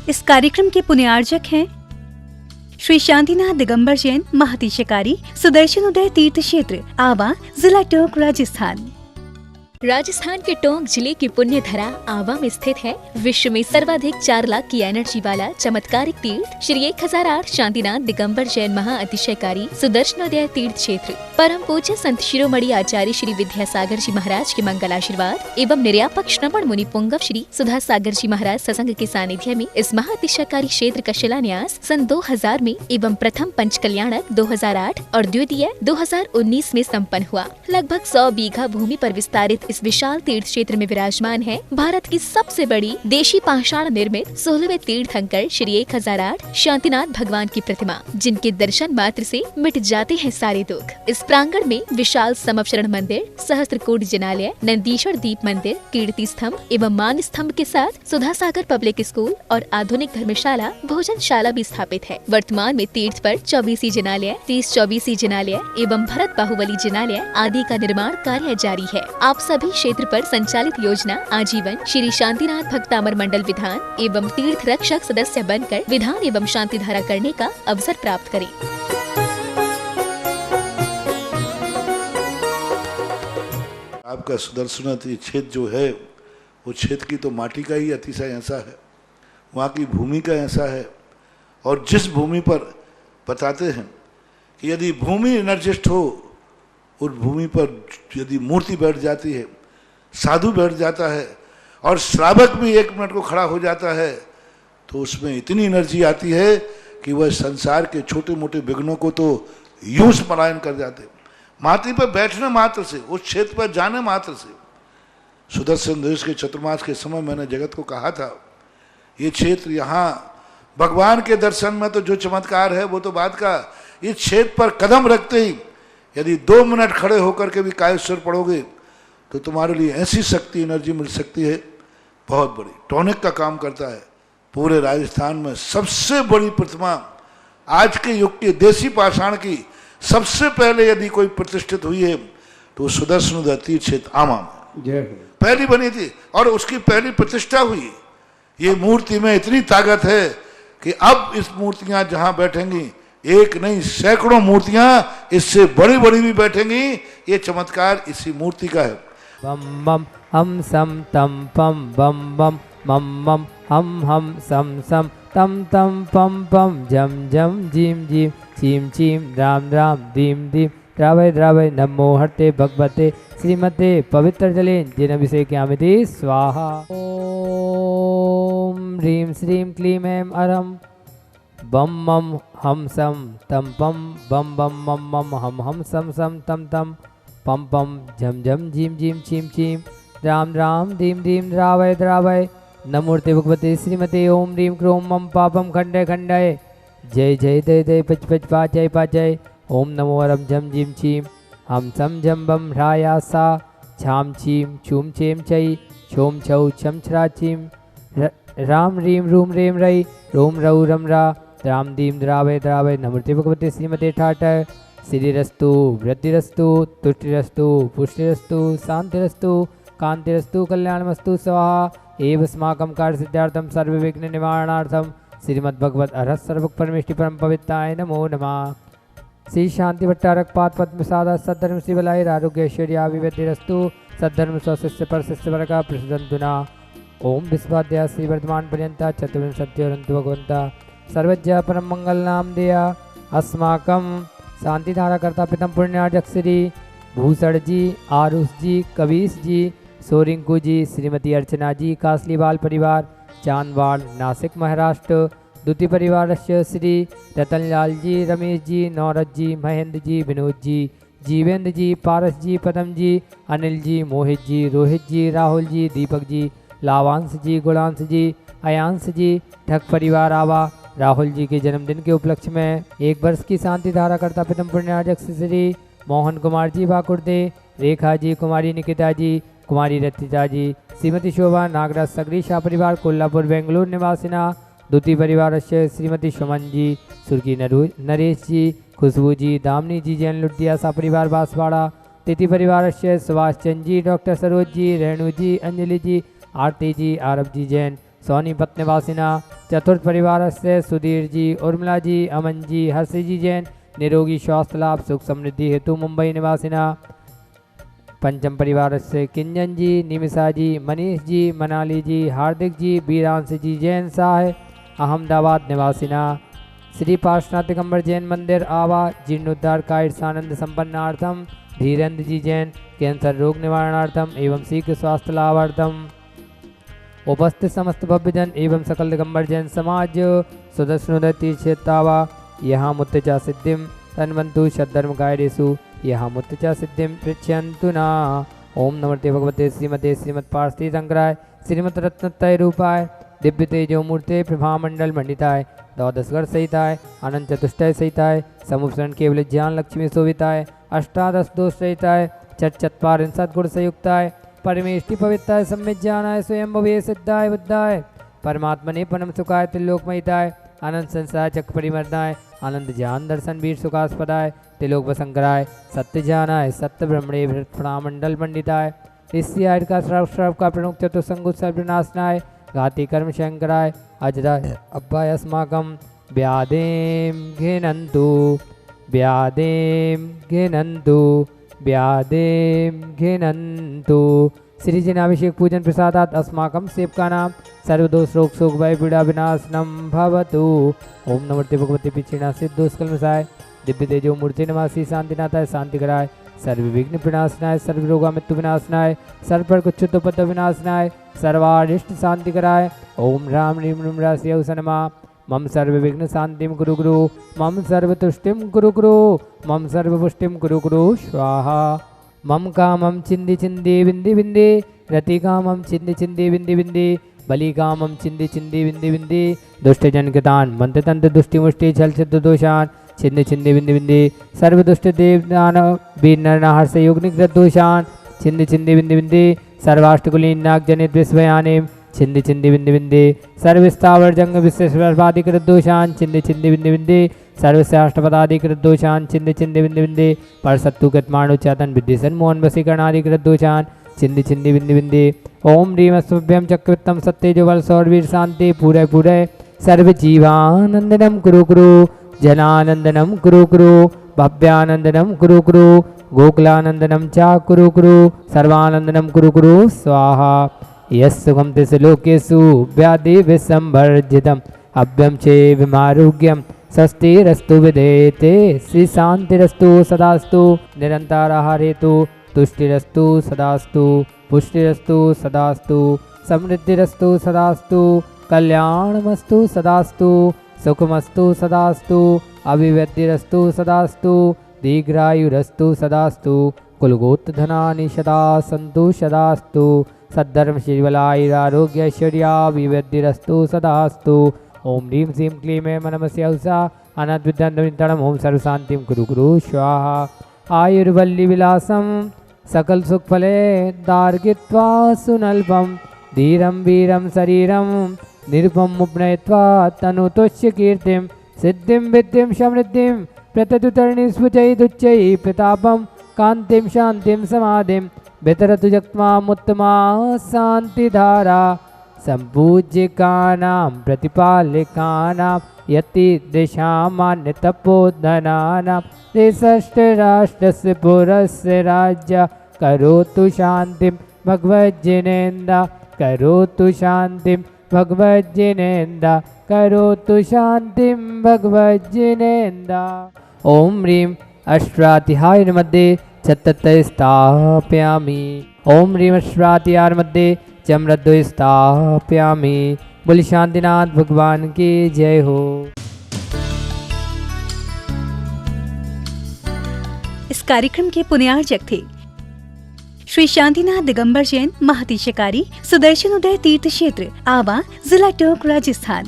इस कार्यक्रम के पुण्यार्जक हैं श्री शांतिनाथ दिगंबर जैन महातिशकारी सुदर्शन उदय तीर्थ क्षेत्र आवा, जिला टोंक, राजस्थान। राजस्थान के टोंक जिले की पुण्य धरा आवा में स्थित है विश्व में सर्वाधिक 4 लाख की एनर्जी वाला चमत्कारिक तीर्थ श्री 1008 शांतिनाथ दिगंबर जैन महाअतिशयकारी सुदर्शनोदय तीर्थ क्षेत्र। परम पूज्य संत शिरोमणि आचार्य श्री विद्यासागर जी महाराज के मंगल आशीर्वाद एवं निर्यापक श्रवण मुनि पुंगव श्री सुधा सागर जी महाराज सत्संग के सानिध्य में इस महाअतिशयकारी क्षेत्र का शिलान्यास सन 2000 में एवं प्रथम पंचकल्याणक 2008 और द्वितीय 2019 में संपन्न हुआ। लगभग 100 बीघा भूमि पर विस्तारित इस विशाल तीर्थ क्षेत्र में विराजमान है भारत की सबसे बड़ी देशी पाषाण निर्मित 16वें तीर्थंकर श्री 1008 शांतिनाथ भगवान की प्रतिमा, जिनके दर्शन मात्र से मिट जाते हैं सारे दुख। इस प्रांगण में विशाल समवचरण मंदिर, सहस्त्रकूट जिनालय, नंदीश्वर दीप मंदिर, कीर्ति स्तंभ एवं मान स्तंभ के साथ सुधा सागर पब्लिक स्कूल और आधुनिक धर्मशाला, भोजनशाला भी स्थापित है। वर्तमान में तीर्थ पर 24 जिनालय, 30-24 जिनालय एवं भरत बाहुबली जिनालय आदि का निर्माण कार्य जारी है। आप सभी क्षेत्र पर संचालित योजना आजीवन श्री शांतिनाथ भक्तामर मंडल विधान एवं तीर्थ रक्षक सदस्य बनकर विधान एवं शांति धारा करने का अवसर प्राप्त करें। आपका सुदर्शनाथ ये क्षेत्र जो है वो क्षेत्र की तो माटी का ही अतिशय ऐसा है, वहाँ की भूमि का ऐसा है। और जिस भूमि पर बताते हैं कि यदि भूमि एनर्जिस्ट हो, उस भूमि पर यदि मूर्ति बैठ जाती है, साधु बैठ जाता है और श्रावक भी 1 मिनट को खड़ा हो जाता है, तो उसमें इतनी एनर्जी आती है कि वह संसार के छोटे मोटे विघ्नों को तो यूं स्मरण कर जाते। माटी पर बैठने मात्र से, उस क्षेत्र पर जाने मात्र से, सुदर्शन देश के चतुर्मास के समय मैंने जगत को कहा था, ये क्षेत्र यहाँ भगवान के दर्शन में तो जो चमत्कार है वो तो बात का, इस क्षेत्र पर कदम रखते ही यदि 2 मिनट खड़े होकर के भी कायेश्वर पढ़ोगे तो तुम्हारे लिए ऐसी शक्ति एनर्जी मिल सकती है बहुत बड़ी। टॉनिक का काम करता है। पूरे राजस्थान में सबसे बड़ी प्रतिमा आज के युग की देसी पाषाण की सबसे पहले यदि कोई प्रतिष्ठित हुई है तो सुदर्शन तीर्थ क्षेत्र आमा में पहली बनी थी और उसकी पहली प्रतिष्ठा हुई। ये मूर्ति में इतनी ताकत है कि अब इस मूर्तियां जहां बैठेंगी, एक नहीं सैकड़ों मूर्तियां इससे बड़ी बड़ी भी बैठेंगी। ये चमत्कार इसी मूर्ति का है। बम बम हम सम तम पम बम बम मम मम हम सम सम तम तम पम पम जम जम जीम जीम चीम चीम राम राम दीम दीम द्रावय द्रावय नमो हरते भगवते श्रीमते पवित्र जले जिनभिषेक्यामिति स्वाहा। ओम ह्रीं श्रीं क्लीं ऐं अरहं बम मम हम सम तम पम बम बम मम मम हम सम सम तम तम पम पम झम झम झीम झीम छीम छीम राम राम दीम दीम द्रावय द्रावय नमूर्ते भगवते श्रीमते ओम ह्रीं क्रों मम पापम खंडय खंडय जय जय दय दय पच पच पाचय पाचय ओम नमो अरम झम झीम छीम हम सम झम बम ह्राया सा छाम छीम छूम छेम चई छोम छौ छम छरा छीम राम ह्रीं रूम रेम रई रोम रऊ रम रा राम दीम द्रावय द्रावय नमूर्ते भगवते श्रीमते ठाट श्रीरस्तु वृद्धिरस्तु तुष्टिरस्तु पुष्टिरस्तु शांतिरस्तु कांतिरस्तु कल्याणमस्तु स्वाहा एव अस्माकं कार्य सिद्धार्थम सर्व विघ्न निवारणार्थम श्रीमद्भगवत अरहत सर्वक परमेष्टि परम पवित्राय नमो नमः। श्री शांति भट्टारक पाद पद्म सादा सद्धर्म श्री बलाय आरोग्य ऐश्वर्या विवृद्धिरस्तु सद्धर्म स्वशिष्य पर शिष्य वर्ग प्रसिद्धंतुना ओम विश्वाद्या श्री वर्धमान पर्यंता चतुर्विंशत्योरन्तु भगवंता सर्वज्ञ परम मंगल नाम दिया अस्माकं शांति धारा करता पितम पुण्यार्जक श्री भूषण जी, आरुष जी, कबीश जी, सोरिंकू जी, श्रीमती अर्चना जी, कासलीवाल परिवार चांदवाड़ नासिक महाराष्ट्र, द्वितीय परिवार श्री रतनलाल जी, रमेश जी, नौरत जी, महेंद्र जी, विनोद जी, जीवेंद्र जी, पारस जी, पदम जी, अनिल जी, मोहित जी, रोहित जी, राहुल जी, दीपक जी, लावांश जी, गुणांश जी, अयांश जी, ठग परिवार आवा राहुल जी के जन्मदिन के उपलक्ष्य में 1 वर्ष की शांति धारा करता पितम पुण्यार्जक श्री मोहन कुमार जी बाकुर्दे, रेखा जी, कुमारी निकिता जी, कुमारी रतिता जी, श्रीमती शोभा नागराज सगरी शाह परिवार कोल्हापुर बेंगलुरु निवासिना, द्वितीय परिवार श्रीमती सुमन जी, सुर्की नरेश जी, खुशबू जी, दामनी जी, जैन लुटिया शाह परिवार बांसवाड़ा, तृतीय परिवार सुभाष चंद जी, डॉक्टर सरोज जी, रेणु जी, अंजलि जी, आरती जी, आरब जी जैन सोनीपत निवासिना, चतुर्थ परिवार से सुधीर जी, उर्मिला जी, अमन जी, हर्षी जी जैन निरोगी स्वास्थ्य लाभ सुख समृद्धि हेतु मुंबई निवासिना। पंचम परिवार से किंजन जी, निमिषा जी, मनीष जी, मनाली जी, हार्दिक जी, बीरांश जी जैन साह अहमदाबाद निवासिना। श्री पार्श्वनाथ दिगंबर जैन मंदिर आवा जीर्णोद्धार कायसानंद संपन्नार्थम धीरेन्द्र जी जैन कैंसर रोग निवारणार्थम एवं शीघ्र स्वास्थ्य लाभार्थम। उपस्थित समस्त भव्यजन एवं सकल दिगंबर जैन समाज सुदर्शनोदय तीर्थावा यहाँ मुत्तचा सिद्धिम तन्वन्तु सद्धर्म गायरेषु यहाँ मुत्तचा सिद्धिम पृच्छन्तु ना। ओम नमस्ते भगवते श्रीमते श्रीमद पार्वती शंकराय श्रीमद रत्नत्रय रूपाय दिव्य तेजो मूर्ते प्रभामंडल मंडिताय द्वादशगढ़ सहिताय अनंत चतुष्टय सहिताय समुपसरण केवल ज्ञान लक्ष्मी शोभिताय अष्टादश दोष सहिताय चतपारिन सद्गुण संयुक्ताय परमेष्टि पवित्राय सम्यक ज्ञानाय स्वयं भवे सिद्धाय बुद्धाय परमात्मने परम सुखाय त्रिलोकमयिताय आनंद संसार चक्र परिमर्दाय आनंद ज्ञान दर्शन वीर सुखास्पदाय त्रिलोक वसंकराय सत्य ज्ञानाय सत्य ब्रह्मणे प्रणामंडल पंडिताय ऋषि आय का श्रव का प्रणुक चतुसंगुत सर्वनाशनाय घाति कर्म शंकराय अजराय अब्बाय अस्माकं व्यादेम घिनन्तु व्यादेम घिनन्तु व्यादेम घिनन्तु। श्री जनाभिषेक पूजन प्रसादात अस्माकं सेवका नाम सर्वदोष रोग शोक भय पीड़ा विनाशनम भवतु। ओम नमस्ते भगवते पिछिणा सिद्धोष्कलमसाय दिव्य तेजो मूर्ति निवासी शांतिनाथाय शांतिकराय सर्व विघ्न विनाशनाय सर्व रोगा मृत्यु विनाशनाय सर्व पर कुच्छुतोपद विनाशनाय सर्वारिष्ट शांतिकराय। ओम राम ह्रीं ह्रीं राशियौ सनमा मम सर्व विघ्न शांतिम कुरु कुरु मम सर्व तुष्टिम कुरु कुरु मम सर्व पुष्टिम कुरु कुरु स्वाहा। मम कामम चिंदी चिंदी बिंदी बिंदी रति कामम चिंदी चिंदी बिंदी बिंदी बलि कामम चिंदी चिंदी बिंदी बिंदी दुष्ट जन कृतान मंत्र तंत्र दुष्टि मुष्टि छल सिद्ध दोषान छिंदी छिंदी बिंदी बिंदी सर्व दुष्ट देव दानव वीर नर नाहर से युग निग्रह दोषान छिंदी छिंदी बिंदी बिंदी सर्वाष्टकुलीन नाग जनित विश्वयानेम छिंदी छिंदी बिंदी बिंदी सर्व स्थावर जंग विश्वेश्वरादिकृत दोषान छिंदी छिंदी बिंदी बिंदी सर्वश्रेष्ठपदाधिकृत दोषान छिंदी छिंदी बिंदी बिंदी पर सत्तुगत माणु चेतन विद्यसन मोहन वसीकरणाधिकृत दोषान छिंदी छिंदी बिंदी बिंदी। ओम ह्रीम अस्मभ्यम चक्रवित्तम सत्यजो बल सौरवीर शांति पूरे पूरे सर्व जीवानंदनम कुरु कुरु जनानंदनम कुरु कुरु भव्यानंदनम कुरु कुरु गोकुलानंदनम चा कुरु कुरु सर्वानंदनम कुरु कुरु स्वाहा। यस्सुखम तिस लोकेषु व्याधि विसंवर्जितम अभ्यम चे विमारोग्यम स्वस्तिरस्तु विधेते श्री शांतिरस्तु सदास्तु निरंतराहारेतु तुष्टिरस्तु सदास्तु पुष्टिरस्तु सदास्तु समृद्धिरस्तु सदास्तु कल्याणमस्तु सदास्तु सुखमस्तु सदास्तु अभिवृद्धिरस्तु सदास्तु दीर्घायुरस्तु सदास्तु कुलगोत्रधनानि सदा सन्तु सदास्तु सद्धर्म श्रीबलायुरारोग्य ऐश्वर्याभिवृद्धिरस्तु सदास्तु। ओम ह्रीं श्रीं क्लीं ऐं नमस्य उषा अनद्विद्यन्तमितरम् ओम सर्वशान्तिं कुरु कुरु स्वाहा। आयुर्वल्ली विलासम सकल सुख फले दार्गित्वा सुनल्पम धीरम वीरम शरीरम निरुपम उपनयत्वा तनुतोष्य कीर्तिम सिद्धिम विद्धिम समृद्धिम प्रततुतरणि स्फुचैदुच्चै प्रतापम कांतिम शांतिम समाधिम वितरतु जक्त्वामुत्तमा शांतिधारा संपूज्यकानां प्रतिपालिकानां यति दिशामान्य तपोधनानां त्रिषष्टराष्ट्रस्य पुरस्य राज्य करोतु शांतिं भगवज्जिनेन्द्र करोतु शांतिं भगवज्जिनेन्द्र करोतु शांतिं भगवज्जिनेन्द्र। ओम ह्रीं अष्टाध्याय मध्ये चतुर्थ स्थापयामि। ओम ह्रीं अष्टाध्याय मध्ये चमरद्वय स्थापयामि। बोले शांतिनाथ भगवान की जय हो। इस कार्यक्रम के पुण्यार्चक थे श्री शांतिनाथ दिगंबर जैन महातिशयकारी सुदर्शन उदय तीर्थ क्षेत्र आवा जिला टोंक राजस्थान।